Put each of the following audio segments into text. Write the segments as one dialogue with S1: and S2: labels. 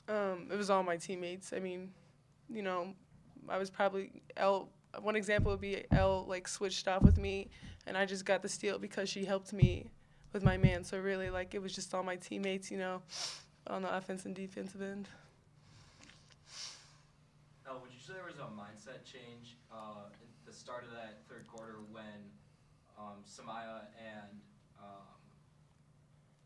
S1: It was all my teammates. I mean, you know, I was probably Elle. One example would be Elle like switched off with me, and I just got the steal because she helped me with my man. So really, like it was just all my teammates, on the offense and defensive end.
S2: Now, would you say there was a mindset change at the start of that third quarter when Samaya and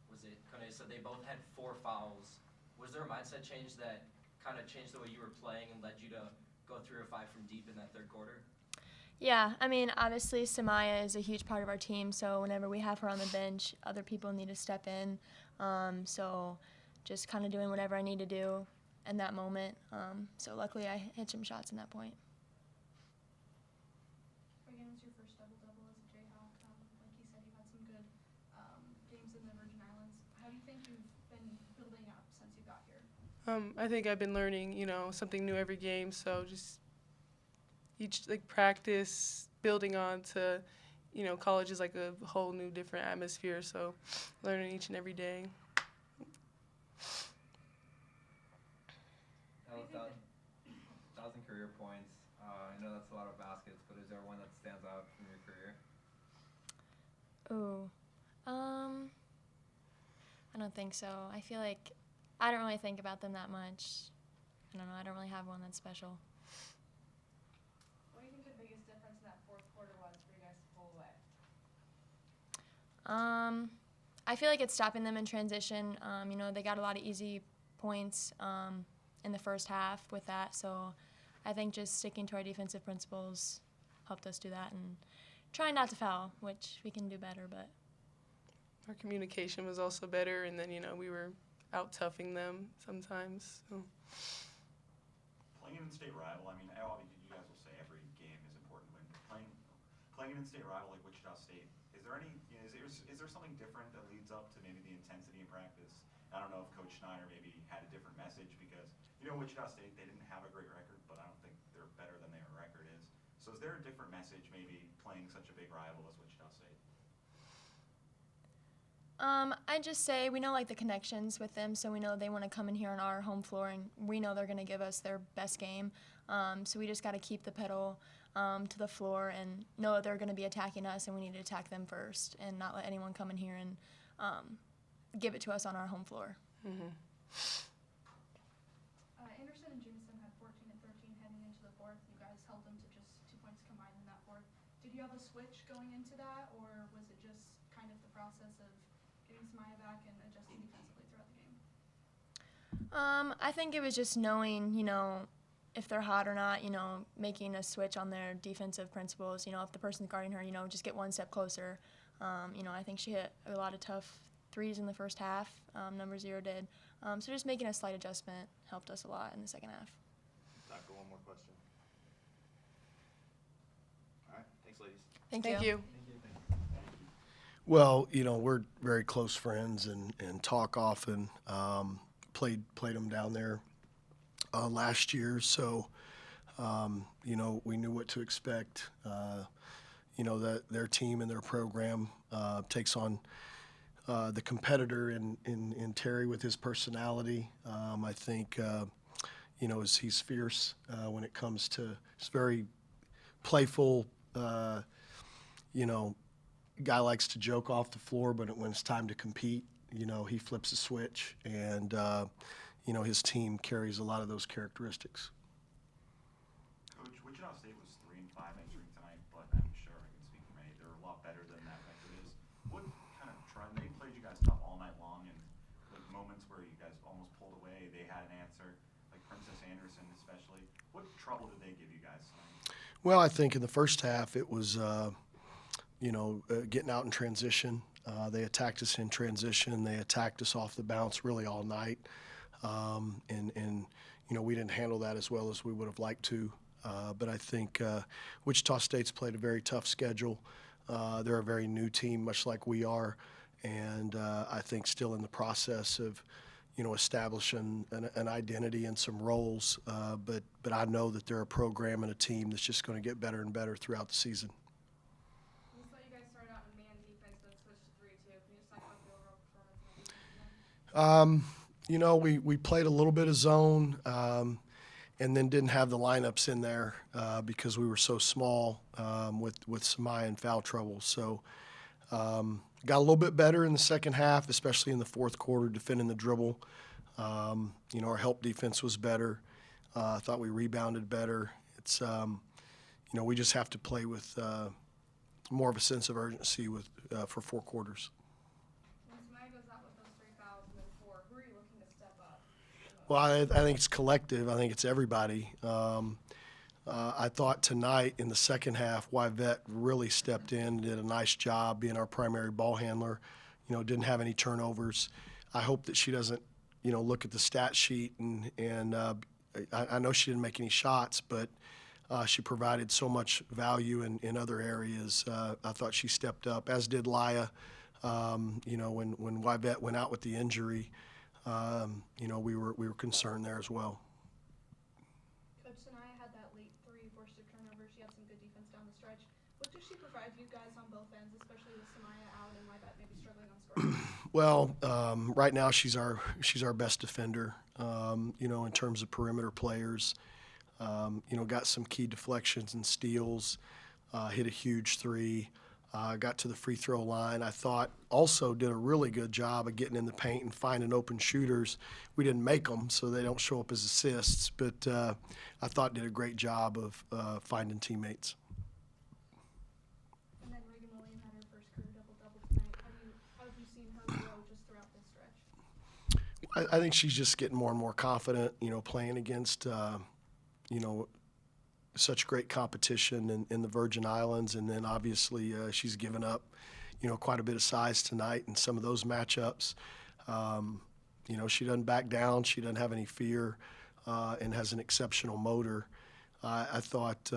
S2: was it Kone said they both had 4 fouls? Was there a mindset change that kind of changed the way you were playing and led you to go 3 or 5 from deep in that third quarter?
S3: Yeah, I mean, obviously Samaya is a huge part of our team, so whenever we have her on the bench, other people need to step in. So just kind of doing whatever I need to do in that moment. So luckily I hit some shots in that point.
S4: Regan, was your first double-double as a Jayhawk. Like you said, you've had some good games in the Virgin Islands. How do you think you've been building up since you got here?
S1: I think I've been learning, something new every game. So just each like practice, building on to, college is like a whole new different atmosphere. So learning each and every day.
S5: Elle, 1,000 career points. I know that's a lot of baskets, but is there one that stands out from your career?
S3: Ooh, I don't think so. I feel like I don't really think about them that much. I don't know. I don't really have one that's special.
S4: What do you think the biggest difference in that fourth quarter was for you guys to pull away?
S3: I feel like it's stopping them in transition. They got a lot of easy points in the first half with that, so I think just sticking to our defensive principles helped us do that and trying not to foul, which we can do better, but
S1: Our communication was also better, and then, we were out toughing them sometimes. So.
S6: Playing an in-state rival, I mean, obviously you guys will say every game is important, but playing an in-state rival like Wichita State, is there any, is there something different that leads up to maybe the intensity in practice? I don't know if Coach Schneider maybe had a different message because, Wichita State, they didn't have a great record, but I don't think they're better than their record is. So is there a different message maybe playing such a big rival as Wichita State?
S3: I just say we know like the connections with them, so we know they want to come in here on our home floor, and we know they're going to give us their best game. So we just got to keep the pedal to the floor and know that they're going to be attacking us, and we need to attack them first and not let anyone come in here and give it to us on our home floor.
S1: Mm-hmm.
S4: Anderson and Jameson had 14 and 13 heading into the fourth. You guys held them to just 2 points combined in that fourth. Did you have a switch going into that, or was it just kind of the process of getting Samaya back and adjusting defensively throughout the game?
S3: I think it was just knowing, if they're hot or not, making a switch on their defensive principles. If the person's guarding her, just get one step closer. I think she hit a lot of tough threes in the first half. Number 0 did. So just making a slight adjustment helped us a lot in the second half.
S7: Time for one more question. All right. Thanks, ladies.
S3: Thank
S1: Thank you.
S8: Well, we're very close friends and talk often. Played them down there last year, so we knew what to expect. That their team and their program takes on the competitor in Terry with his personality. I think he's fierce when it comes to. He's very playful. Guy likes to joke off the floor, but when it's time to compete, he flips a switch, and his team carries a lot of those characteristics.
S6: Coach, Wichita State was 3-5 entering tonight, but I'm sure I can speak for me. They're a lot better than that record is. What kind of they played you guys tough all night long, and like moments where you guys almost pulled away, they had an answer, like Princess Anderson especially. What trouble did they give you guys tonight?
S8: Well, I think in the first half it was getting out in transition. They attacked us in transition. They attacked us off the bounce really all night. We didn't handle that as well as we would have liked to. But I think Wichita State's played a very tough schedule. They're a very new team, much like we are. And I think still in the process of, establishing an identity and some roles. But I know that they're a program and a team that's just going to get better and better throughout the season.
S4: We saw you guys started out in man defense, then switched to 3-2. Can you just talk about the overall performance of the defense?
S8: We played a little bit of zone, and then didn't have the lineups in there because we were so small with Samaya in foul trouble. So got a little bit better in the second half, especially in the fourth quarter, defending the dribble. Our help defense was better. I thought we rebounded better. It's we just have to play with more of a sense of urgency for 4 quarters.
S4: When Samaya goes out with those 3 fouls and then 4, who are you looking to step up?
S8: Well, I think it's collective. I think it's everybody. I thought tonight in the second half, Yvette really stepped in, did a nice job being our primary ball handler. Didn't have any turnovers. I hope that she doesn't, look at the stat sheet and I know she didn't make any shots, but she provided so much value in other areas. I thought she stepped up, as did Laya. When Yvette went out with the injury, we were concerned there as well.
S4: Coach Sanaya had that late 3 forced a turnover. She had some good defense down the stretch. What does she provide you guys on both ends, especially with Samaya out and Yvette maybe struggling on scoring?
S8: Well, right now she's our best defender. In terms of perimeter players, got some key deflections and steals, hit a huge 3, got to the free throw line. I thought also did a really good job of getting in the paint and finding open shooters. We didn't make them, so they don't show up as assists, but I thought did a great job of finding teammates.
S4: And then Regan Williams had her first career double-double tonight. How have you seen her grow just throughout this stretch?
S8: I think she's just getting more and more confident, playing against, such great competition in the Virgin Islands. And then obviously she's given up, quite a bit of size tonight in some of those matchups. She doesn't back down. She doesn't have any fear and has an exceptional motor. I thought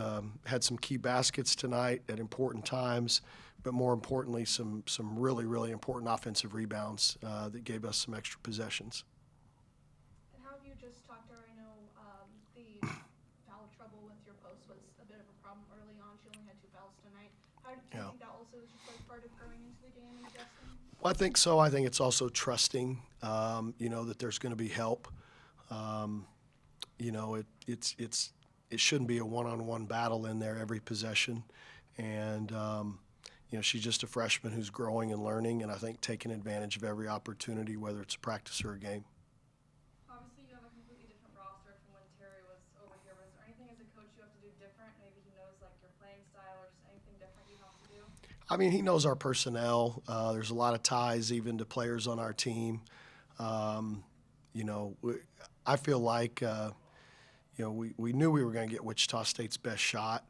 S8: had some key baskets tonight at important times, but more importantly, some really, really important offensive rebounds that gave us some extra possessions.
S4: And how have you just talked to her? I know the foul trouble with your post was a bit of a problem early on. She only had 2 fouls tonight. How do you think that also is just like part of growing into the game and adjusting?
S8: Well, I think so. I think it's also trusting, that there's going to be help. It shouldn't be a one-on-one battle in there every possession. And, she's just a freshman who's growing and learning, and I think taking advantage of every opportunity, whether it's a practice or a game.
S9: Obviously, you have a completely different roster from when Terry was over here. Was there anything as a coach you have to do different? Maybe he knows your playing style or just anything different you have to do?
S8: I mean, he knows our personnel. There's a lot of ties even to players on our team. I feel like, we knew we were going to get Wichita State's best shot.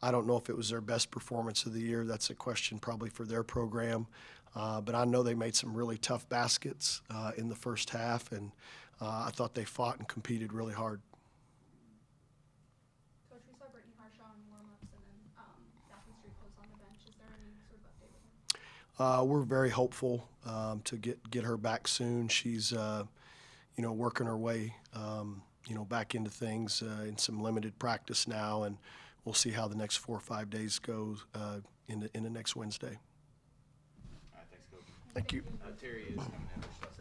S8: I don't know if it was their best performance of the year. That's a question probably for their program. But I know they made some really tough baskets in the first half, and I thought they fought and competed really hard.
S4: Coach, we saw Brittany Harshaw in warm-ups and then Daphne Street was on the bench. Is there any sort of update with her?
S8: We're very hopeful to get her back soon. She's, working her way, back into things in some limited practice now, and we'll see how the next 4 or 5 days goes into next Wednesday.
S7: All right, thanks, Coach.
S8: Thank you.
S7: Terry is coming in.